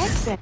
exit.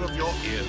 Of your ears.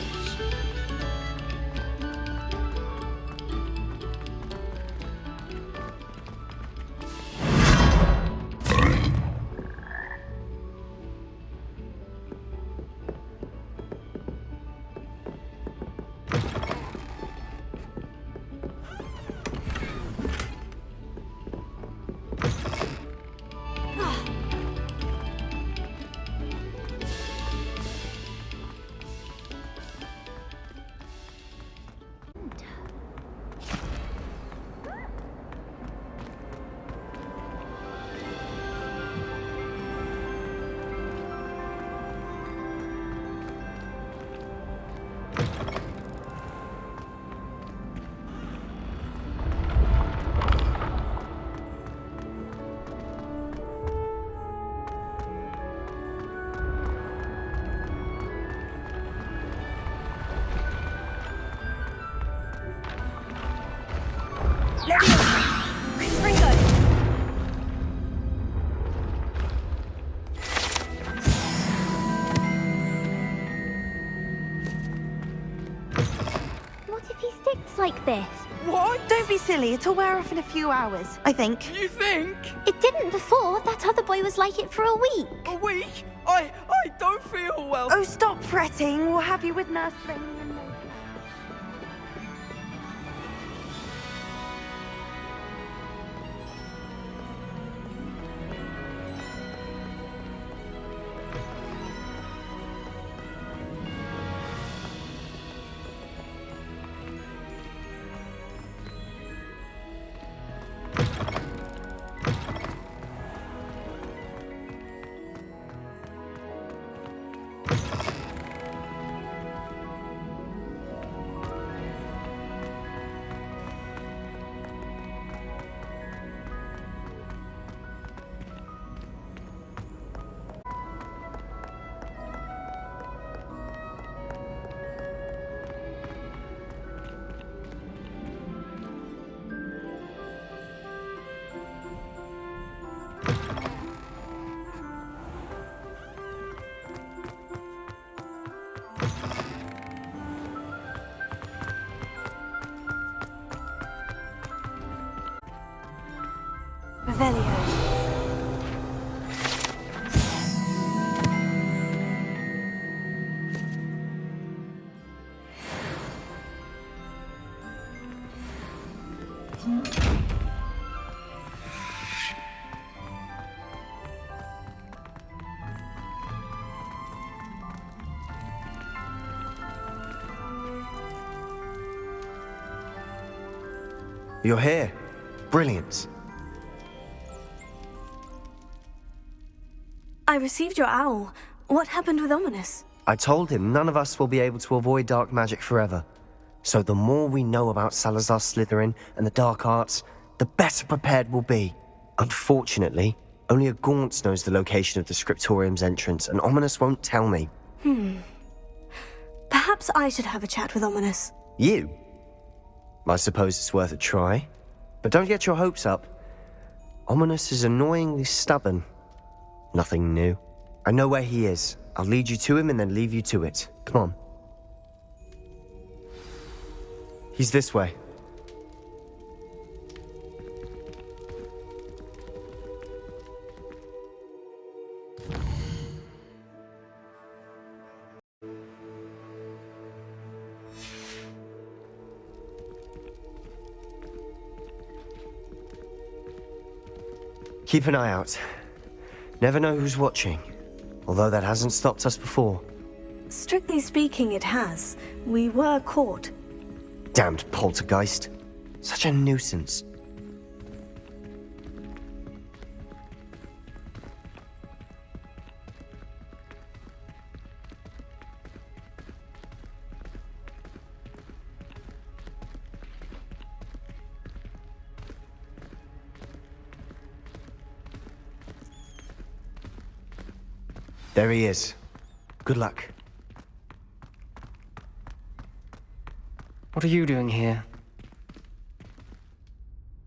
Like this. What? Don't be silly. It'll wear off in a few hours, I think. You think? It didn't before. That other boy was like it for a week. A week? I don't feel well. Oh, stop fretting. We'll have you with nurse training and no time. Revelio. You're here. Brilliant. I received your owl. What happened with Ominous? I told him none of us will be able to avoid dark magic forever. So the more we know about Salazar Slytherin and the dark arts, the better prepared we'll be. Unfortunately, only a Gaunt knows the location of the Scriptorium's entrance, and Ominous won't tell me. Perhaps I should have a chat with Ominous. You? I suppose it's worth a try. But don't get your hopes up. Ominous is annoyingly stubborn. Nothing new. I know where he is. I'll lead you to him and then leave you to it. Come on. He's this way. Keep an eye out. Never know who's watching. Although that hasn't stopped us before. Strictly speaking, it has. We were caught. Damned poltergeist. Such a nuisance. There he is. Good luck. What are you doing here?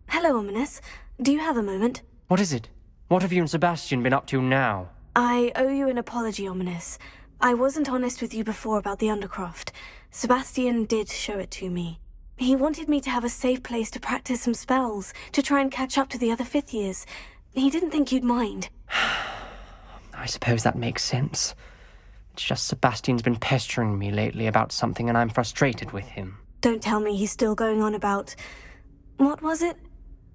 Hello, Ominous. Do you have a moment? What is it? What have you and Sebastian been up to now? I owe you an apology, Ominous. I wasn't honest with you before about the Undercroft. Sebastian did show it to me. He wanted me to have a safe place to practice some spells, to try and catch up to the other fifth years. He didn't think you'd mind. I suppose that makes sense. It's just Sebastian's been pestering me lately about something and I'm frustrated with him. Don't tell me he's still going on about... What was it?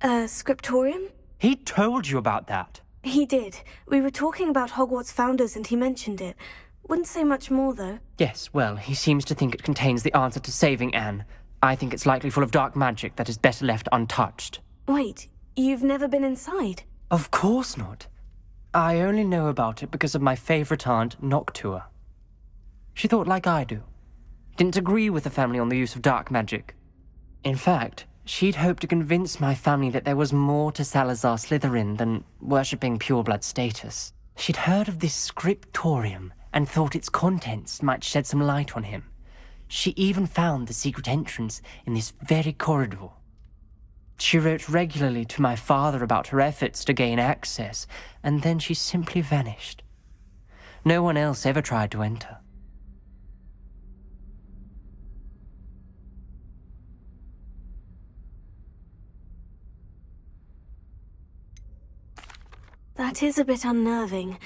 A scriptorium? He told you about that? He did. We were talking about Hogwarts founders and he mentioned it. Wouldn't say much more, though. Yes, well, he seems to think it contains the answer to saving Anne. I think it's likely full of dark magic that is better left untouched. Wait, you've never been inside? Of course not. I only know about it because of my favorite aunt, Noctua. She thought like I do. Didn't agree with the family on the use of dark magic. In fact, she'd hoped to convince my family that there was more to Salazar Slytherin than worshipping pureblood status. She'd heard of this scriptorium and thought its contents might shed some light on him. She even found the secret entrance in this very corridor. She wrote regularly to my father about her efforts to gain access, and then she simply vanished. No one else ever tried to enter. That is a bit unnerving.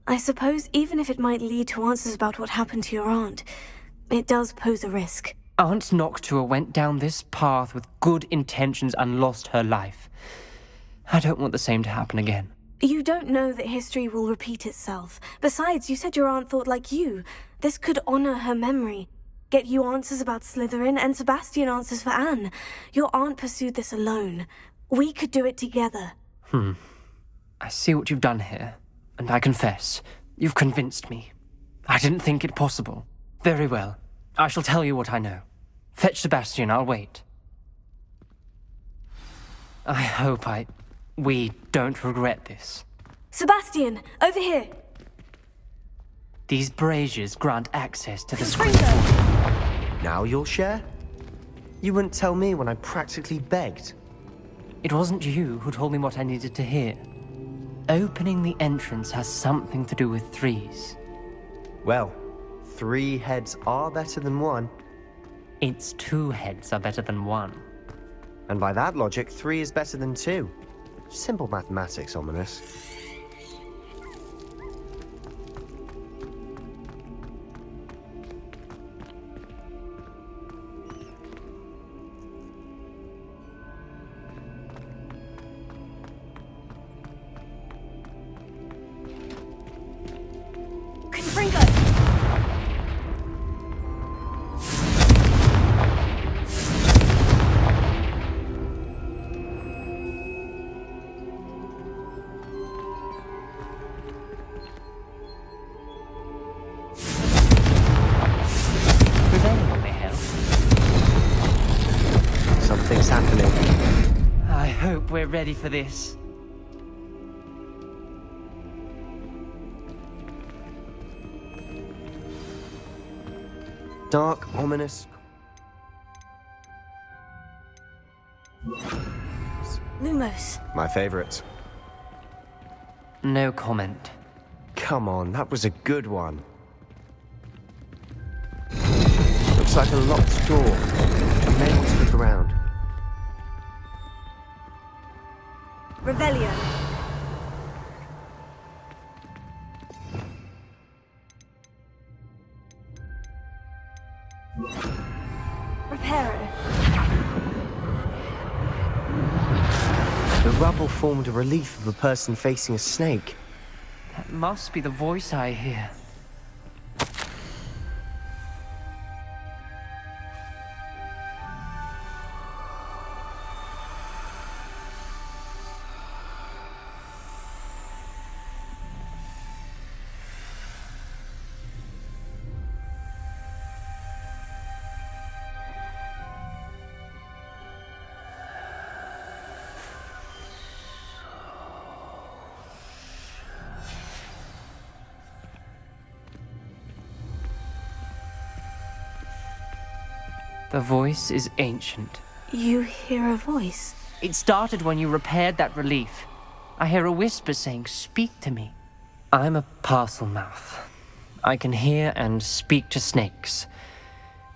I suppose even if it might lead to answers about what happened to your aunt, it does pose a risk. Aunt Noctua went down this path with good intentions and lost her life. I don't want the same to happen again. You don't know that history will repeat itself. Besides, you said your aunt thought like you. This could honor her memory. Get you answers about Slytherin and Sebastian answers for Anne. Your aunt pursued this alone. We could do it together. I see what you've done here, and I confess, you've convinced me. I didn't think it possible. Very well. I shall tell you what I know. Fetch Sebastian, I'll wait. I hope we don't regret this. Sebastian, over here! These braziers grant access to the scriptorium. Now you'll share? You wouldn't tell me when I practically begged. It wasn't you who told me what I needed to hear. Opening the entrance has something to do with threes. Well, 3 heads are better than 1. Its 2 heads are better than 1. And by that logic, 3 is better than 2. Simple mathematics, Ominous. Something's happening. I hope we're ready for this. Dark, ominous. Lumos. My favorite. No comment. come on, that was a good one. Looks like a locked door. I may want to look around. Revelio. Reparo. The rubble formed a relief of a person facing a snake. That must be the voice I hear. The voice is ancient. You hear a voice? It started when you repaired that relief. I hear a whisper saying, "Speak to me." I'm a parcel mouth. I can hear and speak to snakes.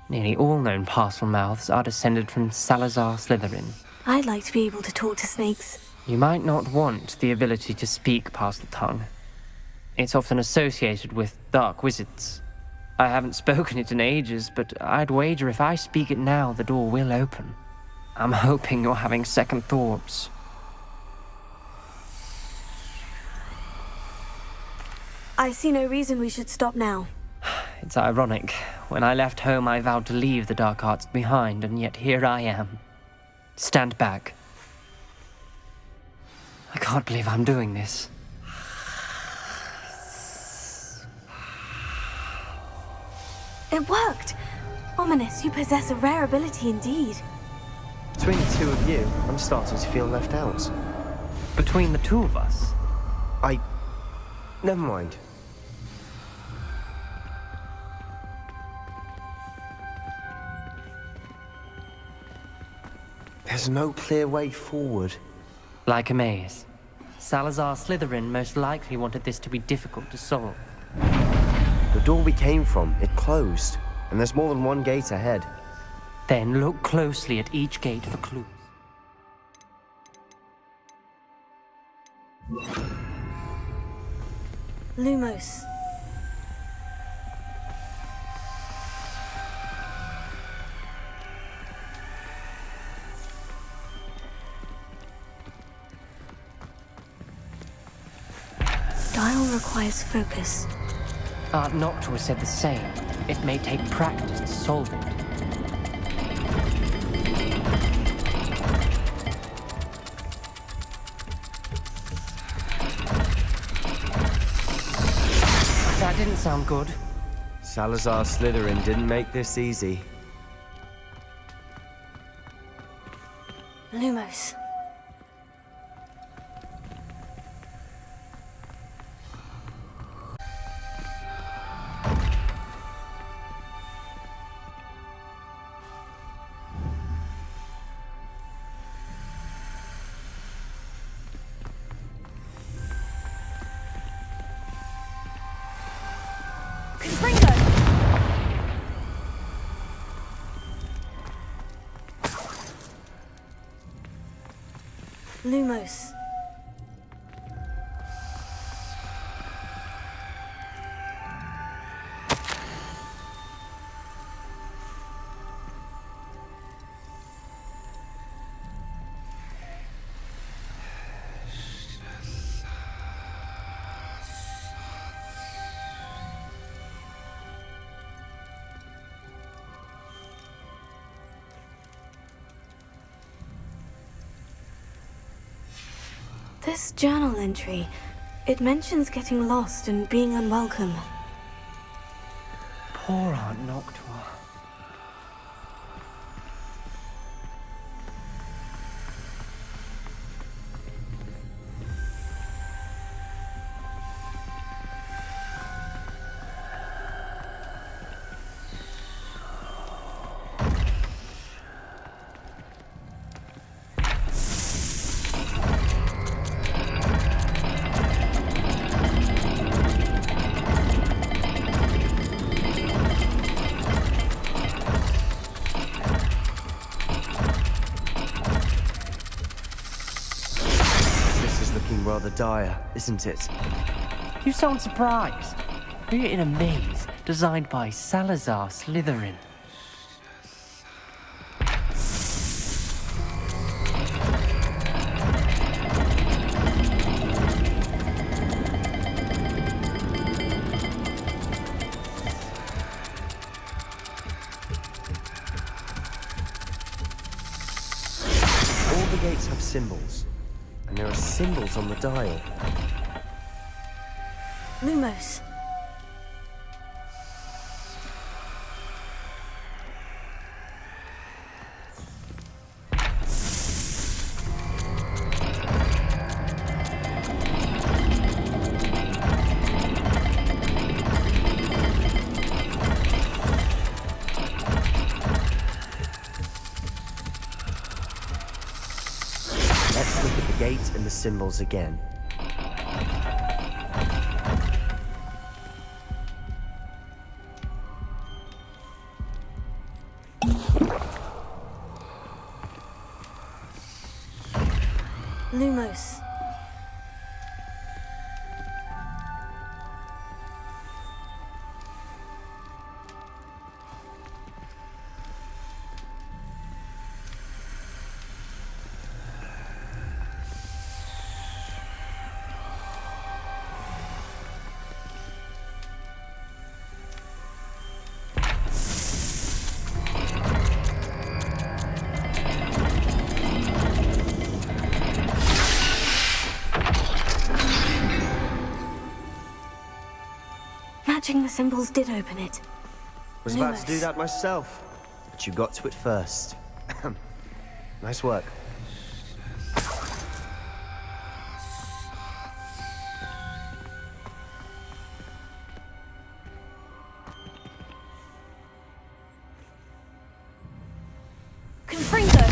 Nearly all known parcel mouths are descended from Salazar Slytherin. I'd like to be able to talk to snakes. You might not want the ability to speak parcel tongue. It's often associated with dark wizards. I haven't spoken it in ages, but I'd wager if I speak it now, the door will open. I'm hoping you're having second thoughts. I see no reason we should stop now. It's ironic. When I left home, I vowed to leave the dark arts behind, and yet here I am. Stand back. I can't believe I'm doing this. It worked! Ominous, you possess a rare ability indeed. Between the two of you, I'm starting to feel left out. Between the two of us? Never mind. There's no clear way forward. Like a maze. Salazar Slytherin most likely wanted this to be difficult to solve. The door we came from, it closed, and there's more than one gate ahead. Then look closely at each gate for clues. Lumos. Dial requires focus. Aunt Noctua said the same. It may take practice to solve it. That didn't sound good. Salazar Slytherin didn't make this easy. Lumos. Lumos. This journal entry, it mentions getting lost and being unwelcome. Poor Aunt Noctua. dire, isn't it? You sound surprised. We're in a maze designed by Salazar Slytherin. All the gates have symbols, and there are symbols on the dial. Lumos. Let's look at the gate and the symbols again. Lumos. Matching the symbols did open it. Was about to do Lumos. that myself, but you got to it first. Nice work. Confringo!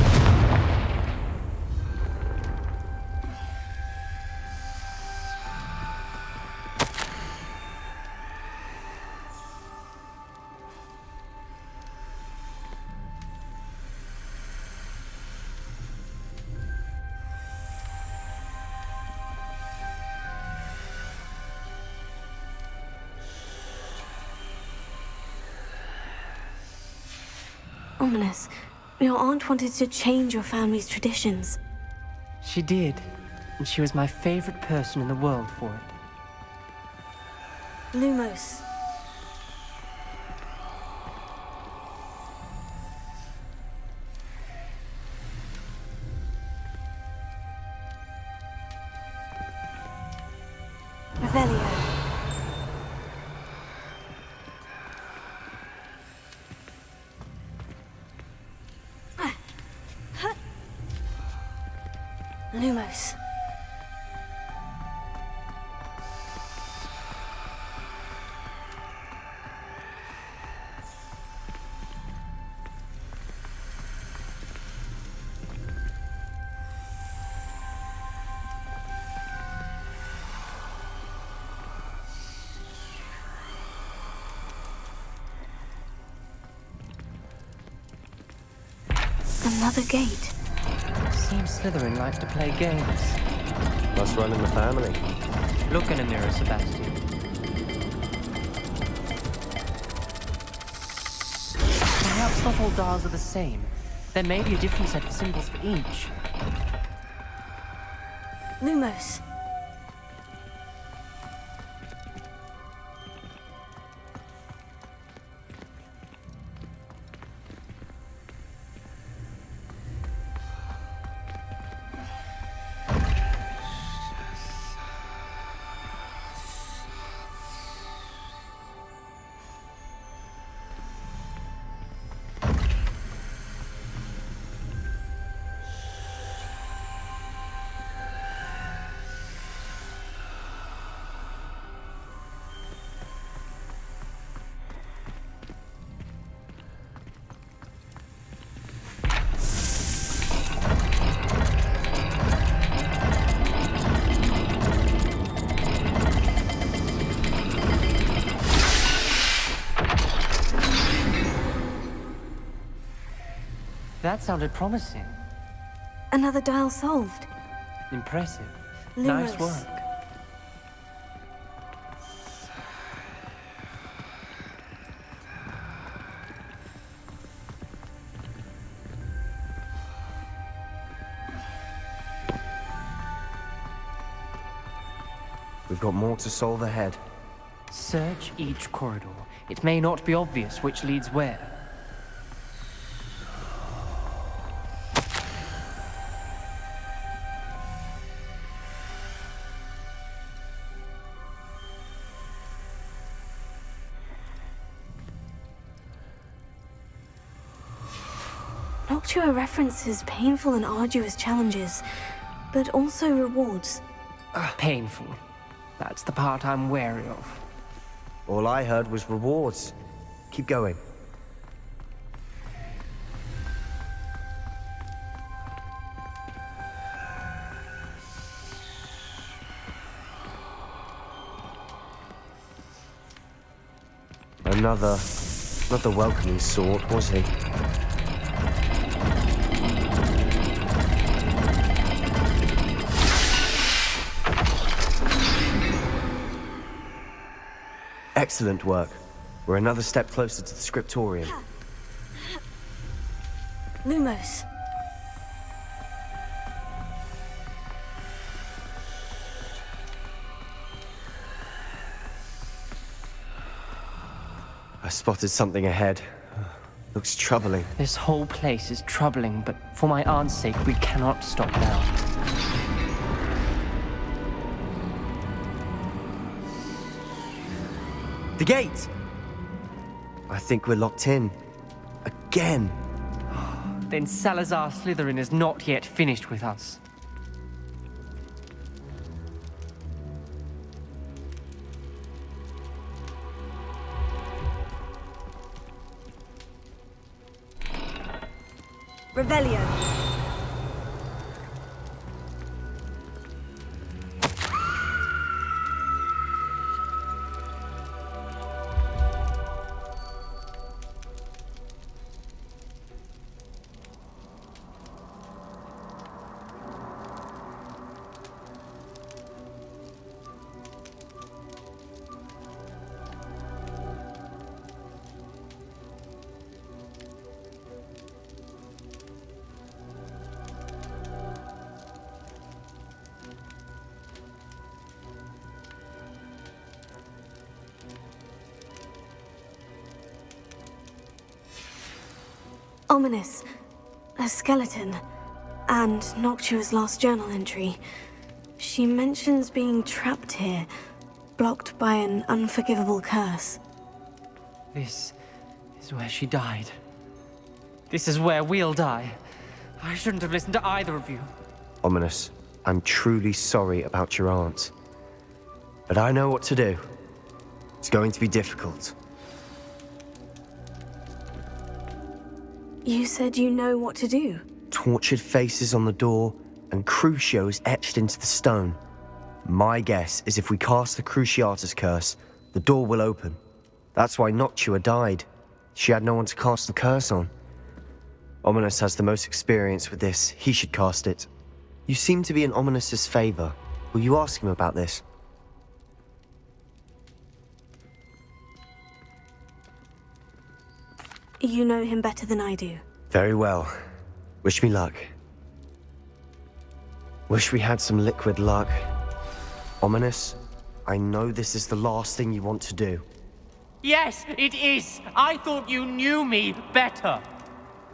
Ominous. Your aunt wanted to change your family's traditions. She did, and she was my favorite person in the world for it. Lumos. Revelio. Lumos. Another gate. Seems Slytherin likes to play games. Must run in the family. Look in a mirror, Sebastian. Perhaps not all dials are the same. There may be a different set of symbols for each. Lumos. That sounded promising. Another dial solved. Impressive. Lumos. Nice work. We've got more to solve ahead. Search each corridor. It may not be obvious which leads where. Noctua references painful and arduous challenges, but also rewards. Painful. That's the part I'm wary of. All I heard was rewards. Keep going. Another... not the welcoming sort, was he? Excellent work. We're another step closer to the scriptorium. Lumos. I spotted something ahead. Looks troubling. This whole place is troubling, but for my aunt's sake, we cannot stop now. The gate! I think we're locked in. Again. Then Salazar Slytherin is not yet finished with us. Revelio. Ominous. A skeleton. And Noctua's last journal entry. She mentions being trapped here, blocked by an unforgivable curse. This is where she died. This is where we'll die. I shouldn't have listened to either of you. Ominous, I'm truly sorry about your aunt. But I know what to do. It's going to be difficult. You said you know what to do. Tortured faces on the door, and Crucios etched into the stone. My guess is if we cast the Cruciatus curse, the door will open. That's why Noctua died. She had no one to cast the curse on. Ominous has the most experience with this. He should cast it. You seem to be in Ominous's favor. Will you ask him about this? You know him better than I do. Very well. Wish me luck. Wish we had some liquid luck. Ominous, I know this is the last thing you want to do. Yes, it is. I thought you knew me better.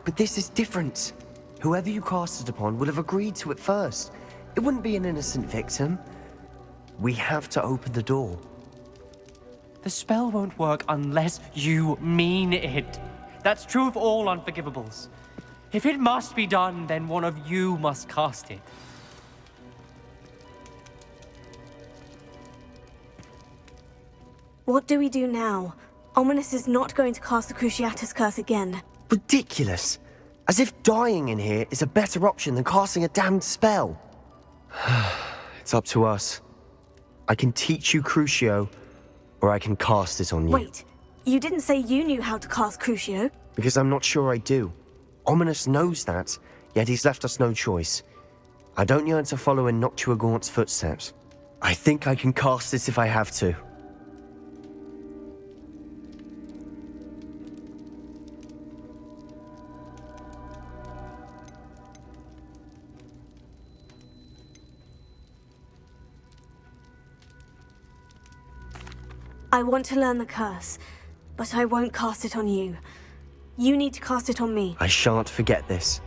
But this is different. Whoever you cast it upon would have agreed to it first. It wouldn't be an innocent victim. We have to open the door. The spell won't work unless you mean it. That's true of all unforgivables. If it must be done, then one of you must cast it. What do we do now? Ominous is not going to cast the Cruciatus curse again. Ridiculous. As if dying in here is a better option than casting a damned spell. It's up to us. I can teach you Crucio, or I can cast it on you. Wait, you didn't say you knew how to cast Crucio. Because I'm not sure I do. Ominous knows that, yet he's left us no choice. I don't yearn to follow in Noctua Gaunt's footsteps. I think I can cast it if I have to. I want to learn the curse, but I won't cast it on you. You need to cast it on me. I shan't forget this.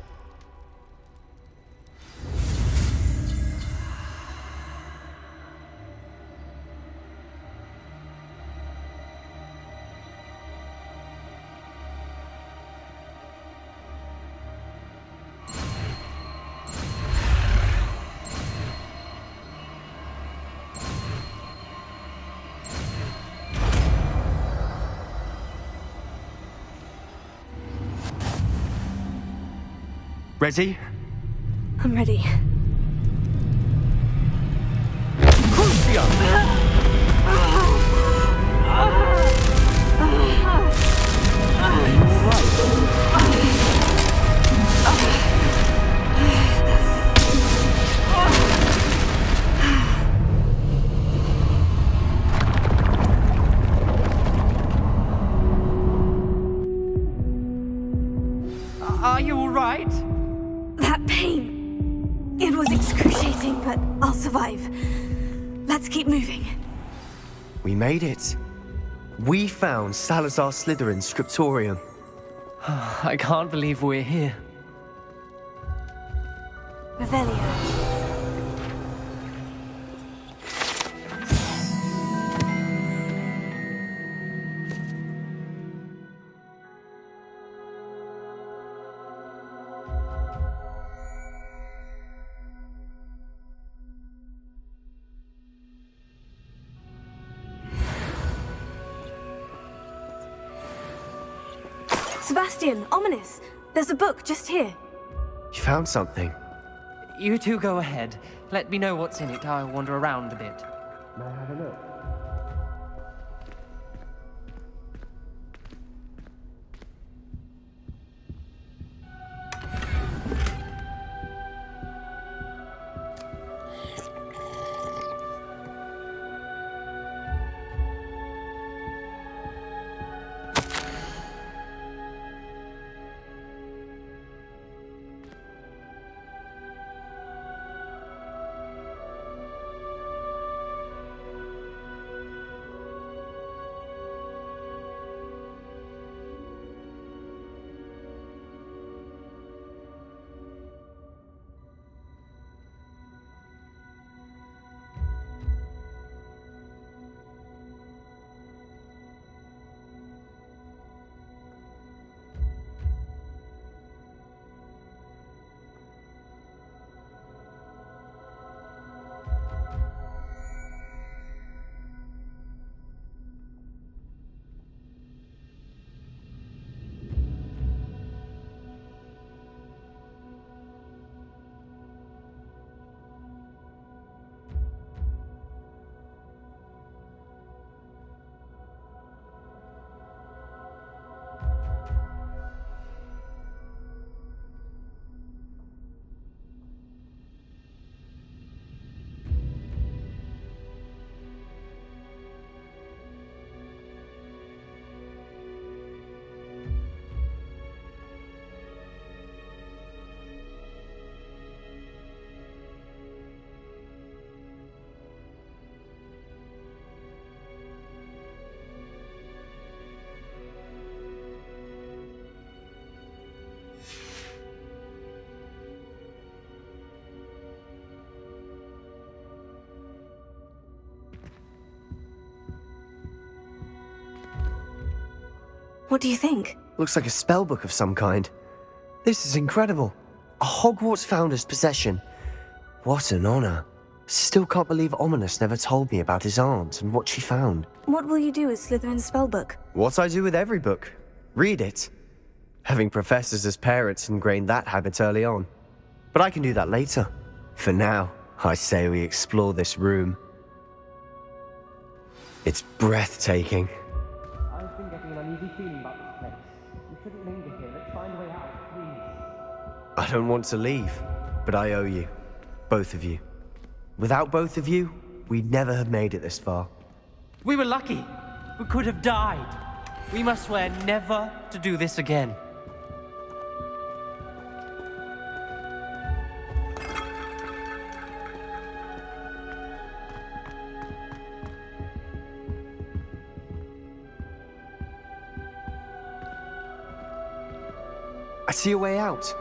Ready? I'm ready. Are you all right? That pain. It was excruciating, but I'll survive. Let's keep moving. We made it. We found Salazar Slytherin's scriptorium. I can't believe we're here. Revelio. Sebastian, ominous. There's a book just here. You found something. You two go ahead. Let me know what's in it. I'll wander around a bit. May I have a look? What do you think? Looks like a spellbook of some kind. This is incredible. A Hogwarts founder's possession. What an honor. Still can't believe Ominous never told me about his aunt and what she found. What will you do with Slytherin's spellbook? What I do with every book. Read it. Having professors as parents ingrained that habit early on. But I can do that later. For now, I say we explore this room. It's breathtaking. I've been getting an uneasy feeling about this place. We shouldn't linger here. Let's find a way out, please. I don't want to leave, but I owe you. Both of you. Without both of you, we'd never have made it this far. We were lucky. We could have died. We must swear never to do this again. I see a way out.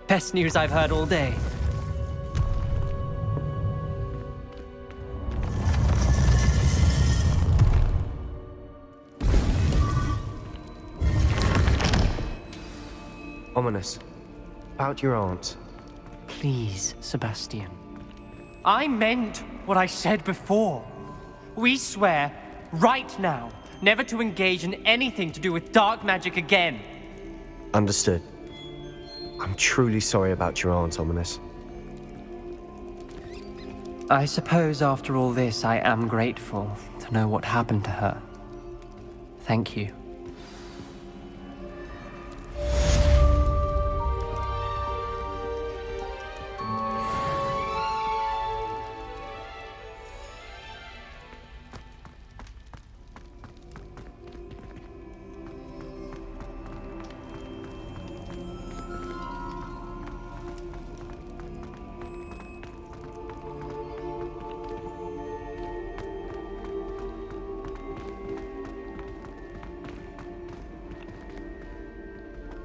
Best news I've heard all day. Ominous. About your aunt. Please, Sebastian. I meant what I said before. We swear, right now, never to engage in anything to do with dark magic again. Understood. I'm truly sorry about your aunt, Ominous. I suppose after all this, I am grateful to know what happened to her. Thank you.